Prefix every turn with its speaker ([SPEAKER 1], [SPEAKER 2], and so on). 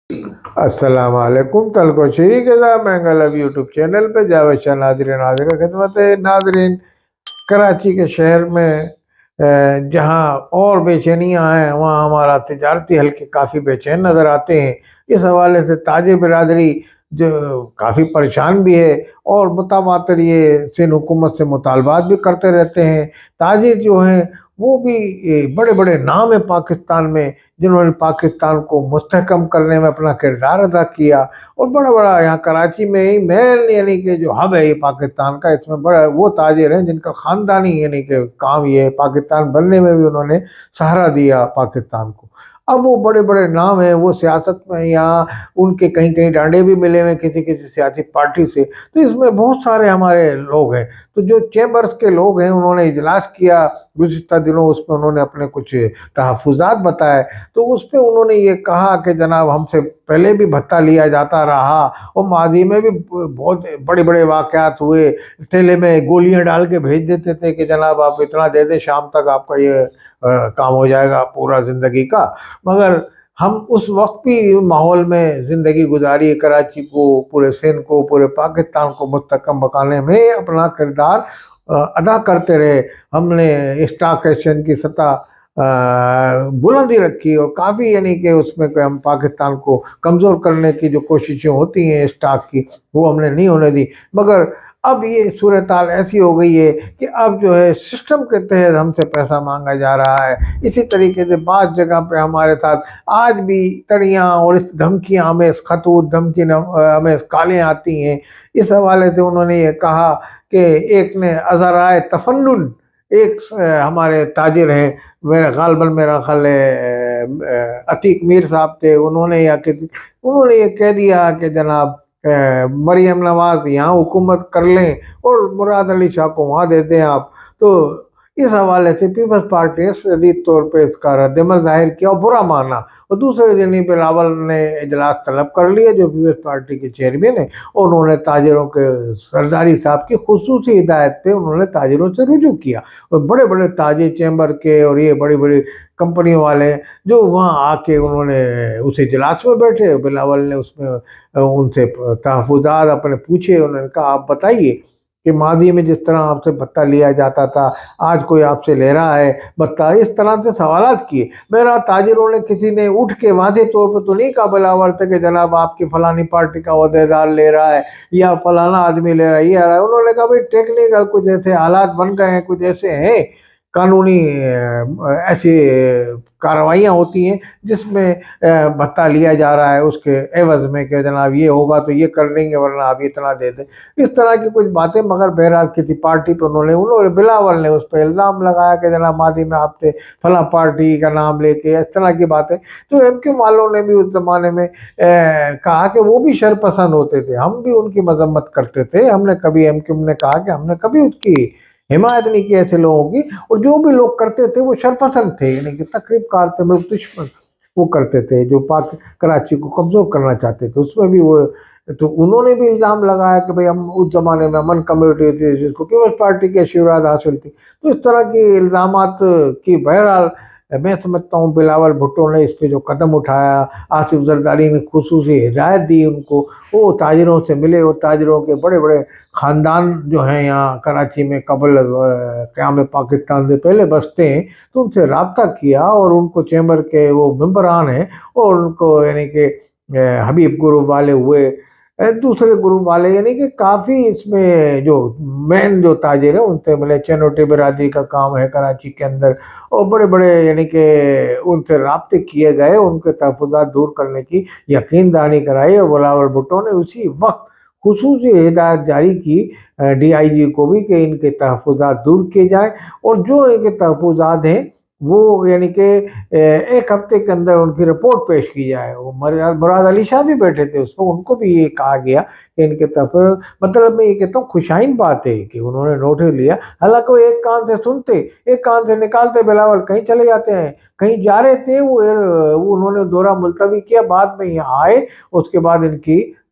[SPEAKER 1] السلام علیکم، تلکو شیری کے ساتھ مہنگا لو یوٹیوب چینل پہ جاوید شاہ ناظرین حاضر خدمت ہے۔ ناظرین، کراچی کے شہر میں جہاں اور بے چینیاں ہیں وہاں ہمارا تجارتی حلقے کافی بے چین نظر آتے ہیں۔ اس حوالے سے تاجر برادری جو کافی پریشان بھی ہے اور متواتر یہ سندھ حکومت سے مطالبات بھی کرتے رہتے ہیں۔ تاجر جو ہیں وہ بھی بڑے بڑے نام ہیں پاکستان میں، جنہوں نے پاکستان کو مستحکم کرنے میں اپنا کردار ادا کیا، اور بڑا بڑا یہاں کراچی میں ہی مین یعنی کہ جو ہب ہے یہ پاکستان کا، اس میں بڑا وہ تاجر ہیں جن کا خاندانی یعنی کہ کام یہ ہے، پاکستان بننے میں بھی انہوں نے سہارا دیا پاکستان کو۔ اب وہ بڑے بڑے نام ہیں، وہ سیاست میں یہاں ان کے کہیں کہیں ڈانڈے بھی ملے ہوئے کسی کسی سیاسی پارٹی سے، تو اس میں بہت سارے ہمارے لوگ ہیں۔ تو جو چیمبرز کے لوگ ہیں انہوں نے اجلاس کیا گزشتہ دنوں، اس میں انہوں نے اپنے کچھ تحفظات بتائے۔ تو اس پہ انہوں نے یہ کہا کہ جناب ہم سے پہلے بھی بھتہ لیا جاتا رہا اور ماضی میں بھی بہت بڑے بڑے واقعات ہوئے، تھیلے میں گولیاں ڈال کے بھیج دیتے تھے کہ جناب آپ اتنا دے دیں، شام تک آپ کا یہ کام ہو جائے گا پورا زندگی کا۔ مگر ہم اس وقت بھی ماحول میں زندگی گزاری، کراچی کو، پورے سندھ کو، پورے پاکستان کو مستحکم بنانے میں اپنا کردار ادا کرتے رہے۔ ہم نے اسٹاک ایکسچینج کی سطح بلندی رکھی اور کافی یعنی کہ اس میں کہ ہم پاکستان کو کمزور کرنے کی جو کوششیں ہوتی ہیں اسٹاک کی، وہ ہم نے نہیں ہونے دی۔ مگر اب یہ صورتحال ایسی ہو گئی ہے کہ اب جو ہے سسٹم کے تحت ہم سے پیسہ مانگا جا رہا ہے۔ اسی طریقے سے بعض جگہ پہ ہمارے ساتھ آج بھی تڑیاں اور اس دھمکیاں ہمیں خطوط دھمکی ہمیں کالیں آتی ہیں۔ اس حوالے سے انہوں نے یہ کہا کہ ایک نے ذرائع تفنن، ایک ہمارے تاجر ہیں، غالباً میرا خیال ہے عتیق میر صاحب تھے، انہوں نے یہ کہہ دیا کہ جناب مریم نواز یہاں حکومت کر لیں اور مراد علی شاہ کو وہاں دے دیں آپ۔ تو اس حوالے سے پیپلز پارٹی نے شدید طور پہ اس کا رد عمل ظاہر کیا اور برا مانا، اور دوسرے دن ہی بلاول نے اجلاس طلب کر لیا جو پیپلز پارٹی کے چیئرمین ہیں، اور انہوں نے تاجروں کے سرداری صاحب کی خصوصی ہدایت پہ انہوں نے تاجروں سے رجوع کیا، اور بڑے بڑے تاجر چیمبر کے اور یہ بڑی بڑی کمپنیوں والے جو وہاں آ کے انہوں نے اس اجلاس میں بیٹھے، بلاول نے اس میں ان سے تحفظات اپنے پوچھے، انہوں نے کہا آپ بتائیے کہ ماضی میں جس طرح آپ سے بھتہ لیا جاتا تھا آج کوئی آپ سے لے رہا ہے بھتہ، اس طرح سے سوالات کیے۔ میرا تاجروں نے کسی نے اٹھ کے واضح طور پہ تو نہیں کہا بلاول سے کہ جناب آپ کی فلانی پارٹی کا عہدیدار لے رہا ہے یا فلانا آدمی لے رہا ہے یہ رہا ہے۔ انہوں نے کہا بھائی ٹیکنیکل کچھ ایسے حالات بن گئے ہیں، کچھ ایسے ہیں قانونی ایسی کارروائیاں ہوتی ہیں جس میں بھتہ لیا جا رہا ہے اس کے عوض میں کہ جناب یہ ہوگا تو یہ کر دیں گے ورنہ آپ اتنا دے دیں، اس طرح کی کچھ باتیں۔ مگر بہرحال کسی پارٹی پہ انہوں نے بلاول نے اس پہ الزام لگایا کہ جناب ماضی میں آپ سے فلاں پارٹی کا نام لے کے اس طرح کی باتیں۔ تو ایم کیو والوں نے بھی اس زمانے میں کہا کہ وہ بھی شرپسند ہوتے تھے، ہم بھی ان کی مذمت کرتے تھے، ہم نے کبھی ایم کیو نے کہا کہ ہم نے کبھی اس کی حمایت نہیں کی ایسے لوگوں کی، اور جو بھی لوگ کرتے تھے وہ شرپسند تھے، یعنی کہ تقریب کار تھے، ملک دشمن وہ کرتے تھے جو کراچی کو کمزور کرنا چاہتے تھے۔ اس میں بھی وہ تو انہوں نے بھی الزام لگایا کہ بھئی ہم اس زمانے میں امن کمیٹی تھی جس کو پیپلز پارٹی کی آشیرواد حاصل تھی۔ تو اس طرح کی الزامات کی بہرحال میں سمجھتا ہوں بلاول بھٹو نے اس پہ جو قدم اٹھایا، آصف زرداری نے خصوصی ہدایت دی ان کو، وہ تاجروں سے ملے، اور تاجروں کے بڑے بڑے خاندان جو ہیں یہاں کراچی میں قبل قیام پاکستان سے پہلے بستے ہیں، تو ان سے رابطہ کیا، اور ان کو چیمبر کے وہ ممبران ہیں اور ان کو یعنی کہ حبیب گروپ والے ہوئے، دوسرے گروپ والے، یعنی کہ کافی اس میں جو مین جو تاجر ہیں ان سے ملے۔ چینوٹی برادری کا کام ہے کراچی کے اندر، اور بڑے بڑے یعنی کہ ان سے رابطے کیے گئے، ان کے تحفظات دور کرنے کی یقین دہانی کرائی، اور بلاول بھٹو نے اسی وقت خصوصی ہدایت جاری کی ڈی آئی جی کو بھی کہ ان کے تحفظات دور کیے جائیں، اور جو ان کے تحفظات ہیں وہ یعنی کہ ایک ہفتے کے اندر ان کی رپورٹ پیش کی جائے۔ وہ مراد علی شاہ بھی بیٹھے تھے اس کو، ان کو بھی یہ کہا گیا کہ ان کے تحفظ، مطلب میں یہ کہتا ہوں خوشائن بات ہے کہ انہوں نے نوٹس لیا، حالانکہ وہ ایک کان سے سنتے ایک کان سے نکالتے، بلاول کہیں چلے جاتے ہیں، کہیں جا رہے تھے، وہ انہوں نے دورہ ملتوی کیا، بعد میں یہاں آئے، اس کے بعد ان کی